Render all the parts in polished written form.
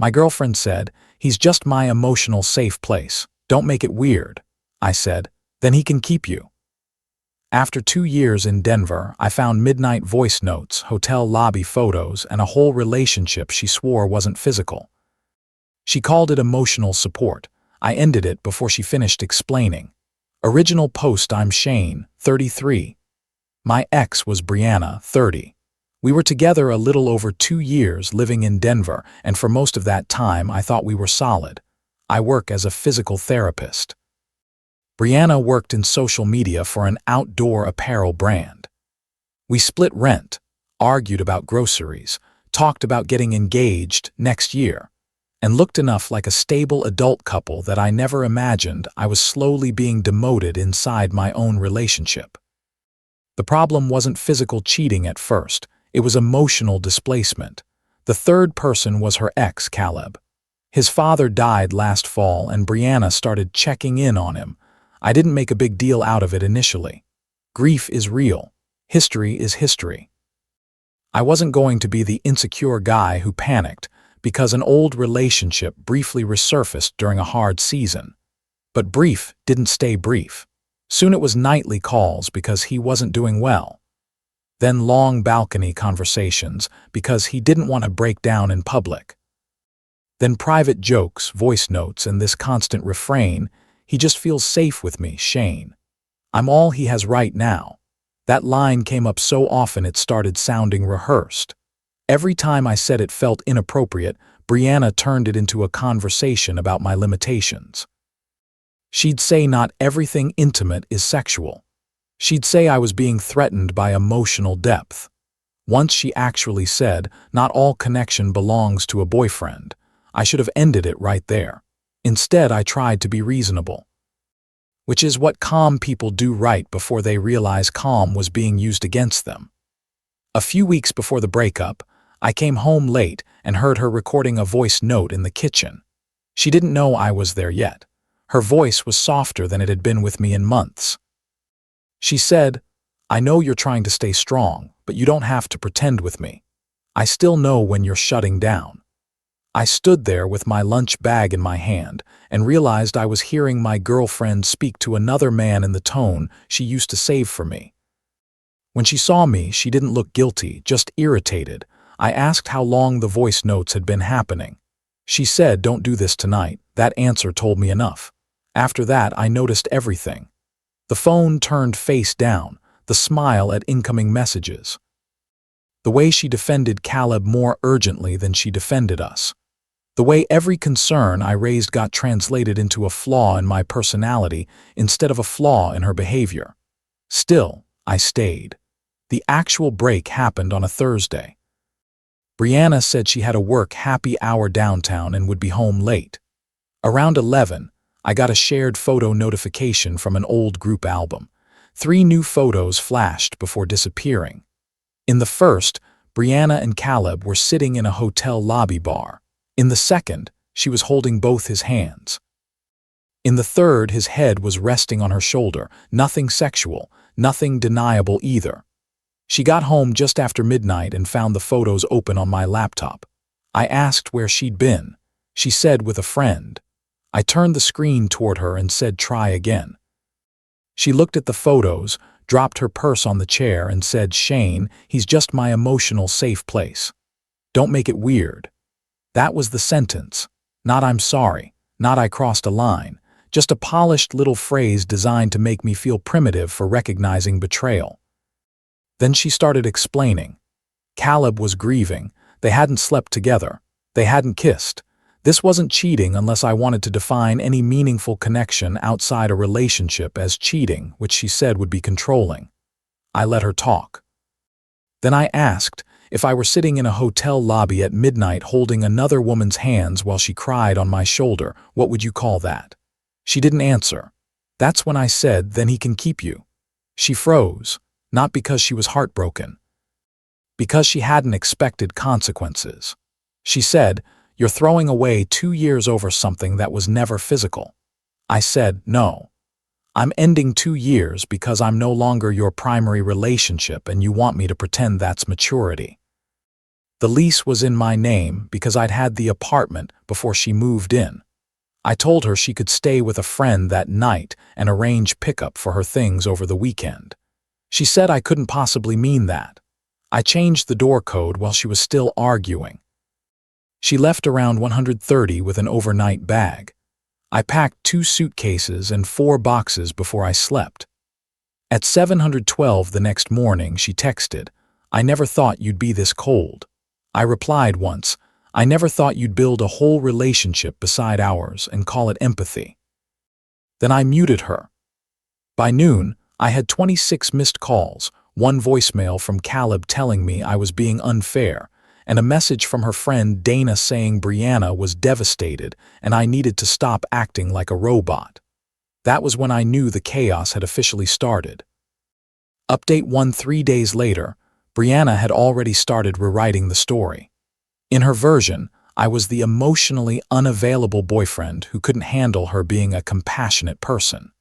My girlfriend said, "He's just my emotional safe place. Don't make it weird." I said, "Then he can keep you." After 2 years in Denver, I found midnight voice notes, hotel lobby photos, and a whole relationship she swore wasn't physical. She called it emotional support. I ended it before she finished explaining. Original post: I'm Shane, 33. My ex was Brianna, 30. We were together a little over 2 years living in Denver, and for most of that time I thought we were solid. I work as a physical therapist. Brianna worked in social media for an outdoor apparel brand. We split rent, argued about groceries, talked about getting engaged next year, and looked enough like a stable adult couple that I never imagined I was slowly being demoted inside my own relationship. The problem wasn't physical cheating at first, it was emotional displacement. The third person was her ex, Caleb. His father died last fall and Brianna started checking in on him. I didn't make a big deal out of it initially. Grief is real. History is history. I wasn't going to be the insecure guy who panicked because an old relationship briefly resurfaced during a hard season. But brief didn't stay brief. Soon it was nightly calls because he wasn't doing well. Then long balcony conversations because he didn't want to break down in public. Then private jokes, voice notes, and this constant refrain: "He just feels safe with me, Shane. I'm all he has right now." That line came up so often it started sounding rehearsed. Every time I said it felt inappropriate, Brianna turned it into a conversation about my limitations. She'd say not everything intimate is sexual. She'd say I was being threatened by emotional depth. Once she actually said, "Not all connection belongs to a boyfriend." I should have ended it right there. Instead, I tried to be reasonable. Which is what calm people do right before they realize calm was being used against them. A few weeks before the breakup, I came home late and heard her recording a voice note in the kitchen. She didn't know I was there yet. Her voice was softer than it had been with me in months. She said, "I know you're trying to stay strong, but you don't have to pretend with me. I still know when you're shutting down." I stood there with my lunch bag in my hand and realized I was hearing my girlfriend speak to another man in the tone she used to save for me. When she saw me, she didn't look guilty, just irritated. I asked how long the voice notes had been happening. She said, "Don't do this tonight." That answer told me enough. After that, I noticed everything. The phone turned face down, the smile at incoming messages. The way she defended Caleb more urgently than she defended us. The way every concern I raised got translated into a flaw in my personality instead of a flaw in her behavior. Still, I stayed. The actual break happened on a Thursday. Brianna said she had a work happy hour downtown and would be home late. Around 11, I got a shared photo notification from an old group album. 3 new photos flashed before disappearing. In the first, Brianna and Caleb were sitting in a hotel lobby bar. In the second, she was holding both his hands. In the third, his head was resting on her shoulder. Nothing sexual, nothing deniable either. She got home just after midnight and found the photos open on my laptop. I asked where she'd been. She said with a friend. I turned the screen toward her and said, "Try again." She looked at the photos, dropped her purse on the chair and said, "Shane, he's just my emotional safe place. Don't make it weird." That was the sentence. Not "I'm sorry," not "I crossed a line," just a polished little phrase designed to make me feel primitive for recognizing betrayal. Then she started explaining. Caleb was grieving. They hadn't slept together. They hadn't kissed. This wasn't cheating unless I wanted to define any meaningful connection outside a relationship as cheating, which she said would be controlling. I let her talk. Then I asked, if I were sitting in a hotel lobby at midnight holding another woman's hands while she cried on my shoulder, what would you call that? She didn't answer. That's when I said, "Then he can keep you." She froze, not because she was heartbroken, because she hadn't expected consequences. She said, "You're throwing away 2 years over something that was never physical." I said, "No. I'm ending 2 years because I'm no longer your primary relationship and you want me to pretend that's maturity." The lease was in my name because I'd had the apartment before she moved in. I told her she could stay with a friend that night and arrange pickup for her things over the weekend. She said I couldn't possibly mean that. I changed the door code while she was still arguing. She left around 1:30 with an overnight bag. I packed 2 suitcases and 4 boxes before I slept. At 7:12 the next morning, she texted, "I never thought you'd be this cold." I replied once, "I never thought you'd build a whole relationship beside ours and call it empathy." Then I muted her. By noon, I had 26 missed calls, 1 voicemail from Caleb telling me I was being unfair, and a message from her friend Dana saying Brianna was devastated and I needed to stop acting like a robot. That was when I knew the chaos had officially started. Update 1: 3 days later, Brianna had already started rewriting the story. In her version, I was the emotionally unavailable boyfriend who couldn't handle her being a compassionate person.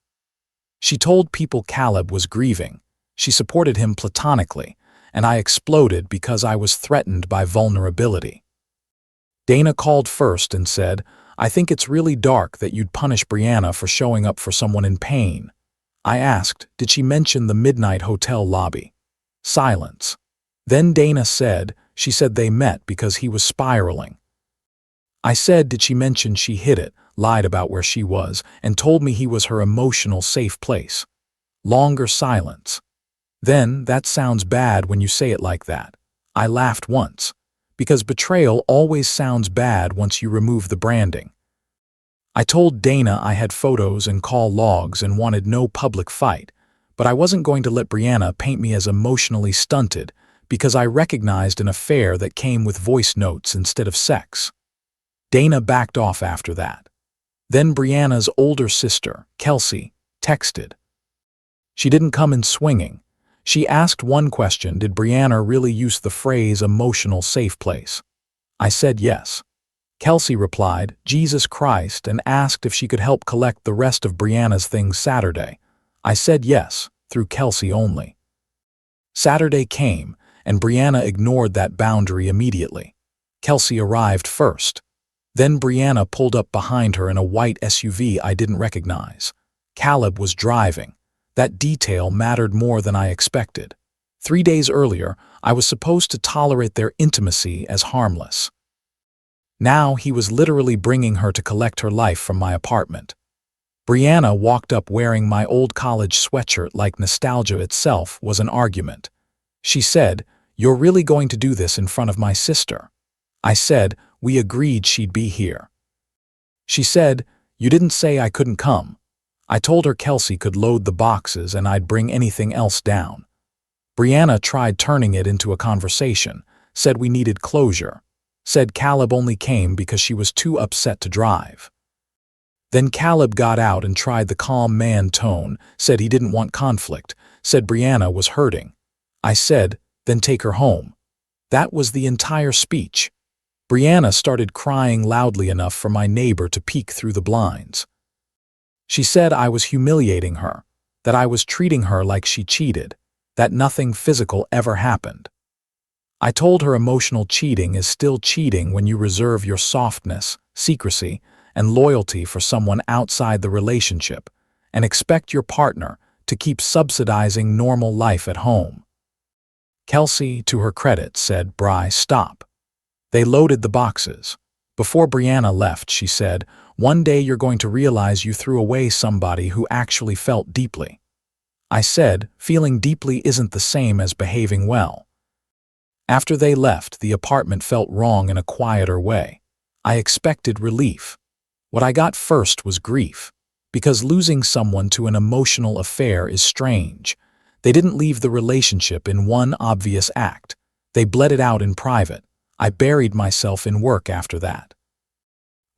She told people Caleb was grieving. She supported him platonically, and I exploded because I was threatened by vulnerability. Dana called first and said, "I think it's really dark that you'd punish Brianna for showing up for someone in pain." I asked, "Did she mention the midnight hotel lobby?" Silence. Then Dana said, "She said they met because he was spiraling." I said, "Did she mention she hid it, lied about where she was, and told me he was her emotional safe place?" Longer silence. Then, "That sounds bad when you say it like that." I laughed once, because betrayal always sounds bad once you remove the branding. I told Dana I had photos and call logs and wanted no public fight, but I wasn't going to let Brianna paint me as emotionally stunted because I recognized an affair that came with voice notes instead of sex. Dana backed off after that. Then Brianna's older sister, Kelsey, texted. She didn't come in swinging. She asked one question: did Brianna really use the phrase emotional safe place? I said yes. Kelsey replied, "Jesus Christ," and asked if she could help collect the rest of Brianna's things Saturday. I said yes, through Kelsey only. Saturday came, and Brianna ignored that boundary immediately. Kelsey arrived first. Then Brianna pulled up behind her in a white SUV I didn't recognize. Caleb was driving. That detail mattered more than I expected. 3 days earlier, I was supposed to tolerate their intimacy as harmless. Now he was literally bringing her to collect her life from my apartment. Brianna walked up wearing my old college sweatshirt like nostalgia itself was an argument. She said, "You're really going to do this in front of my sister?" I said, "We agreed she'd be here." She said, "You didn't say I couldn't come." I told her Kelsey could load the boxes and I'd bring anything else down. Brianna tried turning it into a conversation, said we needed closure, said Caleb only came because she was too upset to drive. Then Caleb got out and tried the calm man tone, said he didn't want conflict, said Brianna was hurting. I said, "Then take her home." That was the entire speech. Brianna started crying loudly enough for my neighbor to peek through the blinds. She said I was humiliating her, that I was treating her like she cheated, that nothing physical ever happened. I told her emotional cheating is still cheating when you reserve your softness, secrecy, and loyalty for someone outside the relationship and expect your partner to keep subsidizing normal life at home. Kelsey, to her credit, said, "Bri, stop." They loaded the boxes. Before Brianna left, she said, "One day you're going to realize you threw away somebody who actually felt deeply." I said, "Feeling deeply isn't the same as behaving well." After they left, the apartment felt wrong in a quieter way. I expected relief. What I got first was grief, because losing someone to an emotional affair is strange. They didn't leave the relationship in one obvious act. They bled it out in private. I buried myself in work after that.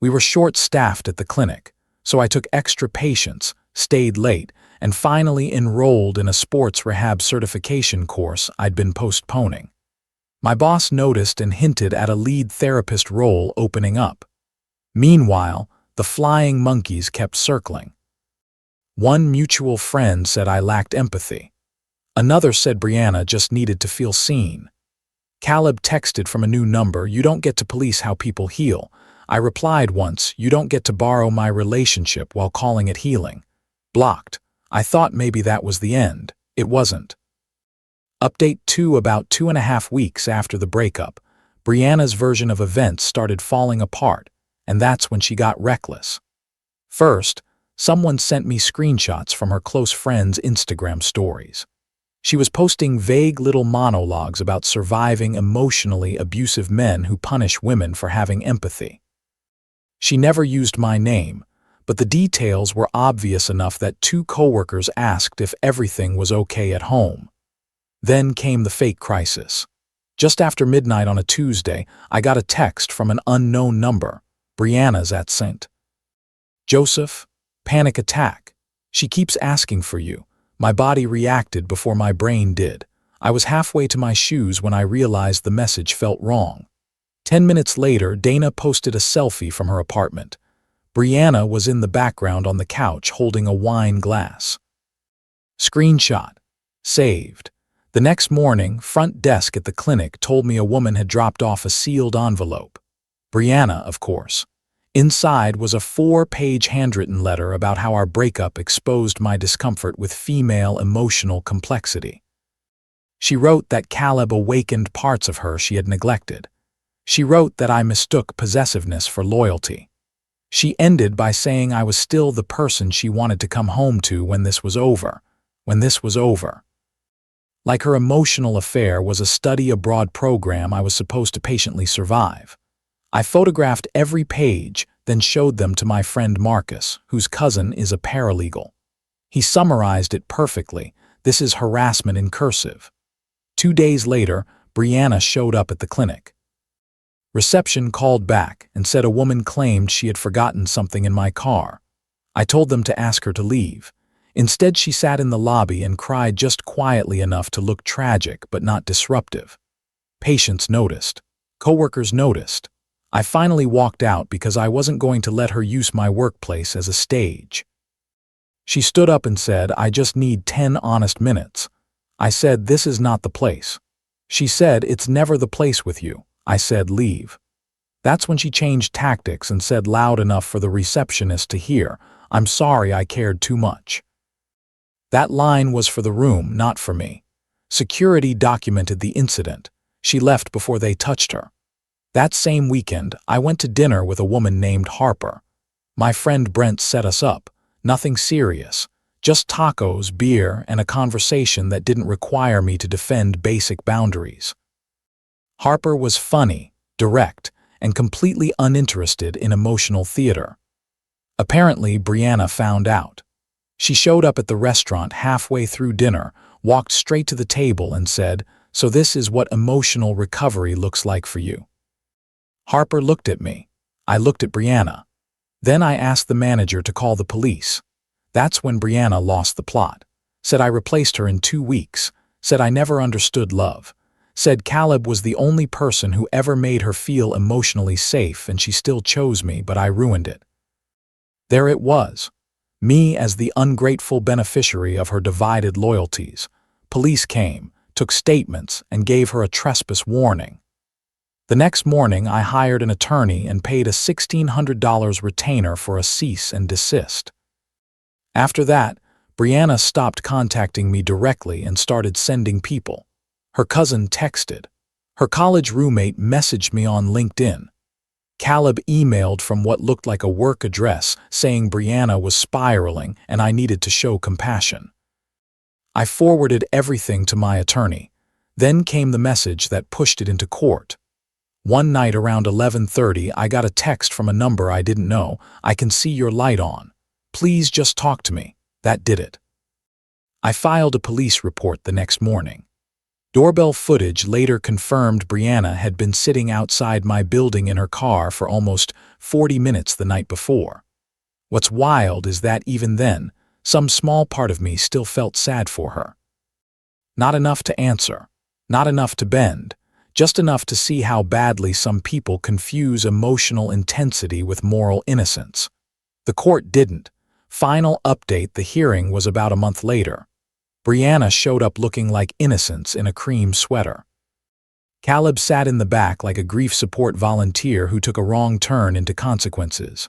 We were short-staffed at the clinic, so I took extra patients, stayed late, and finally enrolled in a sports rehab certification course I'd been postponing. My boss noticed and hinted at a lead therapist role opening up. Meanwhile, the flying monkeys kept circling. One mutual friend said I lacked empathy. Another said Brianna just needed to feel seen. Caleb texted from a new number, "You don't get to police how people heal." I replied once, "You don't get to borrow my relationship while calling it healing." Blocked. I thought maybe that was the end. It wasn't. Update 2. About 2.5 weeks after the breakup, Brianna's version of events started falling apart, and that's when she got reckless. First, someone sent me screenshots from her close friend's Instagram stories. She was posting vague little monologues about surviving emotionally abusive men who punish women for having empathy. She never used my name, but the details were obvious enough that 2 coworkers asked if everything was okay at home. Then came the fake crisis. Just after midnight on a Tuesday, I got a text from an unknown number. "Brianna's at St. Joseph. Panic attack. She keeps asking for you." My body reacted before my brain did. I was halfway to my shoes when I realized the message felt wrong. 10 minutes later, Dana posted a selfie from her apartment. Brianna was in the background on the couch holding a wine glass. Screenshot. Saved. The next morning, front desk at the clinic told me a woman had dropped off a sealed envelope. Brianna, of course. Inside was a 4-page handwritten letter about how our breakup exposed my discomfort with female emotional complexity. She wrote that Caleb awakened parts of her she had neglected. She wrote that I mistook possessiveness for loyalty. She ended by saying I was still the person she wanted to come home to when this was over. When this was over. Like her emotional affair was a study abroad program I was supposed to patiently survive. I photographed every page, then showed them to my friend Marcus, whose cousin is a paralegal. He summarized it perfectly. "This is harassment in cursive." 2 days later, Brianna showed up at the clinic. Reception called back and said a woman claimed she had forgotten something in my car. I told them to ask her to leave. Instead, she sat in the lobby and cried just quietly enough to look tragic but not disruptive. Patients noticed. Coworkers noticed. I finally walked out because I wasn't going to let her use my workplace as a stage. She stood up and said, "I just need 10 honest minutes." I said, "This is not the place." She said, "It's never the place with you." I said, "Leave." That's when she changed tactics and said loud enough for the receptionist to hear, "I'm sorry I cared too much." That line was for the room, not for me. Security documented the incident. She left before they touched her. That same weekend, I went to dinner with a woman named Harper. My friend Brent set us up. Nothing serious. Just tacos, beer, and a conversation that didn't require me to defend basic boundaries. Harper was funny, direct, and completely uninterested in emotional theater. Apparently, Brianna found out. She showed up at the restaurant halfway through dinner, walked straight to the table and said, "So this is what emotional recovery looks like for you." Harper looked at me. I looked at Brianna. Then I asked the manager to call the police. That's when Brianna lost the plot. Said I replaced her in 2 weeks. Said I never understood love. Said Caleb was the only person who ever made her feel emotionally safe and she still chose me, but I ruined it. There it was. Me as the ungrateful beneficiary of her divided loyalties. Police came, took statements, and gave her a trespass warning. The next morning, I hired an attorney and paid a $1,600 retainer for a cease and desist. After that, Brianna stopped contacting me directly and started sending people. Her cousin texted. Her college roommate messaged me on LinkedIn. Caleb emailed from what looked like a work address saying Brianna was spiraling and I needed to show compassion. I forwarded everything to my attorney. Then came the message that pushed it into court. One night around 11:30, I got a text from a number I didn't know. "I can see your light on. Please just talk to me." That did it. I filed a police report the next morning. Doorbell footage later confirmed Brianna had been sitting outside my building in her car for almost 40 minutes the night before. What's wild is that even then, some small part of me still felt sad for her. Not enough to answer, not enough to bend, just enough to see how badly some people confuse emotional intensity with moral innocence. The court didn't. Final update: the hearing was about a month later. Brianna showed up looking like innocence in a cream sweater. Caleb sat in the back like a grief support volunteer who took a wrong turn into consequences.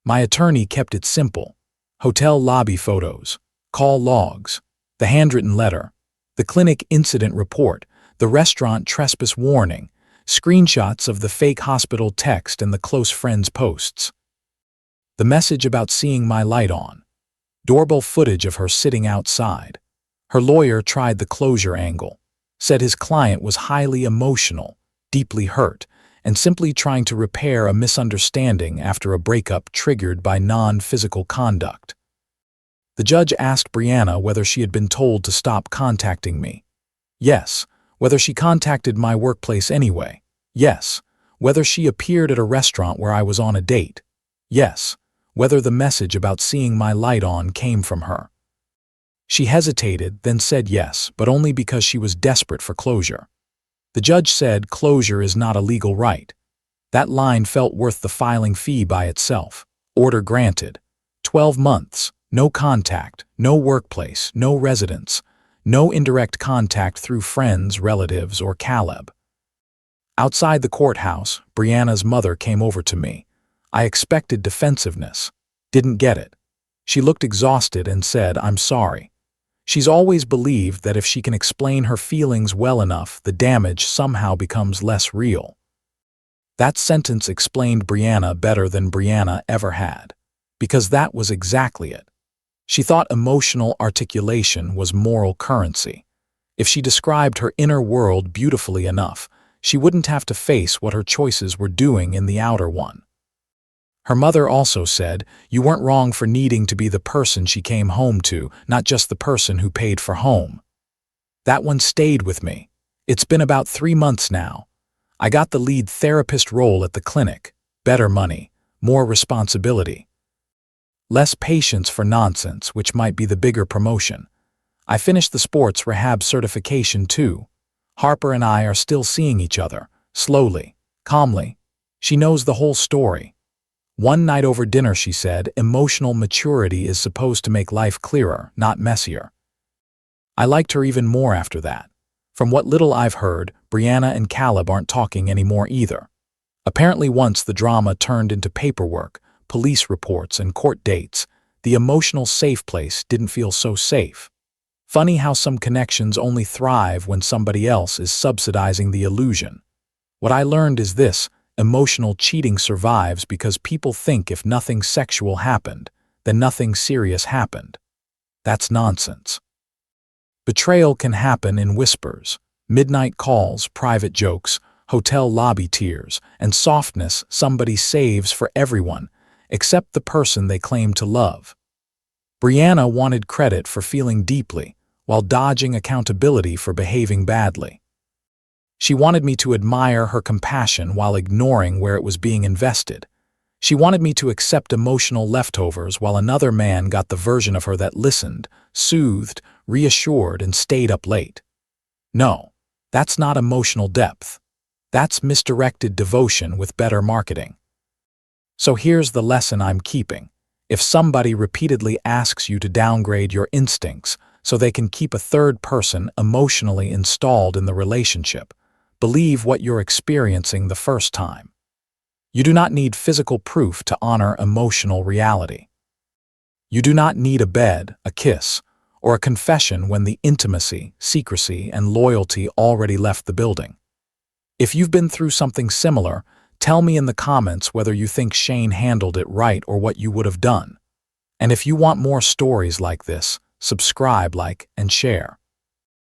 My attorney kept it simple. Hotel lobby photos, call logs, the handwritten letter, the clinic incident report, the restaurant trespass warning, screenshots of the fake hospital text and the close friends posts. The message about seeing my light on. Doorbell footage of her sitting outside. Her lawyer tried the closure angle, said his client was highly emotional, deeply hurt, and simply trying to repair a misunderstanding after a breakup triggered by non-physical conduct. The judge asked Brianna whether she had been told to stop contacting me. Yes. Whether she contacted my workplace anyway. Yes. Whether she appeared at a restaurant where I was on a date. Yes. Whether the message about seeing my light on came from her. She hesitated, then said yes, but only because she was desperate for closure. The judge said closure is not a legal right. That line felt worth the filing fee by itself. Order granted. 12 months, no contact, no workplace, no residence, no indirect contact through friends, relatives, or Caleb. Outside the courthouse, Brianna's mother came over to me. I expected defensiveness. Didn't get it. She looked exhausted and said, "I'm sorry." She's always believed that if she can explain her feelings well enough, the damage somehow becomes less real. That sentence explained Brianna better than Brianna ever had, because that was exactly it. She thought emotional articulation was moral currency. If she described her inner world beautifully enough, she wouldn't have to face what her choices were doing in the outer one. Her mother also said, "You weren't wrong for needing to be the person she came home to, not just the person who paid for home." That one stayed with me. It's been about 3 months now. I got the lead therapist role at the clinic. Better money, more responsibility. Less patience for nonsense, which might be the bigger promotion. I finished the sports rehab certification too. Harper and I are still seeing each other, slowly, calmly. She knows the whole story. One night over dinner she said, emotional maturity is supposed to make life clearer, not messier. I liked her even more after that. From what little I've heard, Brianna and Caleb aren't talking anymore either. Apparently once the drama turned into paperwork, police reports, and court dates, the emotional safe place didn't feel so safe. Funny how some connections only thrive when somebody else is subsidizing the illusion. What I learned is this: emotional cheating survives because people think if nothing sexual happened, then nothing serious happened. That's nonsense. Betrayal can happen in whispers, midnight calls, private jokes, hotel lobby tears, and softness somebody saves for everyone, except the person they claim to love. Brianna wanted credit for feeling deeply, while dodging accountability for behaving badly. She wanted me to admire her compassion while ignoring where it was being invested. She wanted me to accept emotional leftovers while another man got the version of her that listened, soothed, reassured, and stayed up late. No, that's not emotional depth. That's misdirected devotion with better marketing. So here's the lesson I'm keeping. If somebody repeatedly asks you to downgrade your instincts so they can keep a third person emotionally installed in the relationship, believe what you're experiencing the first time. You do not need physical proof to honor emotional reality. You do not need a bed, a kiss, or a confession when the intimacy, secrecy, and loyalty already left the building. If you've been through something similar, tell me in the comments whether you think Shane handled it right or what you would have done. And if you want more stories like this, subscribe, like, and share.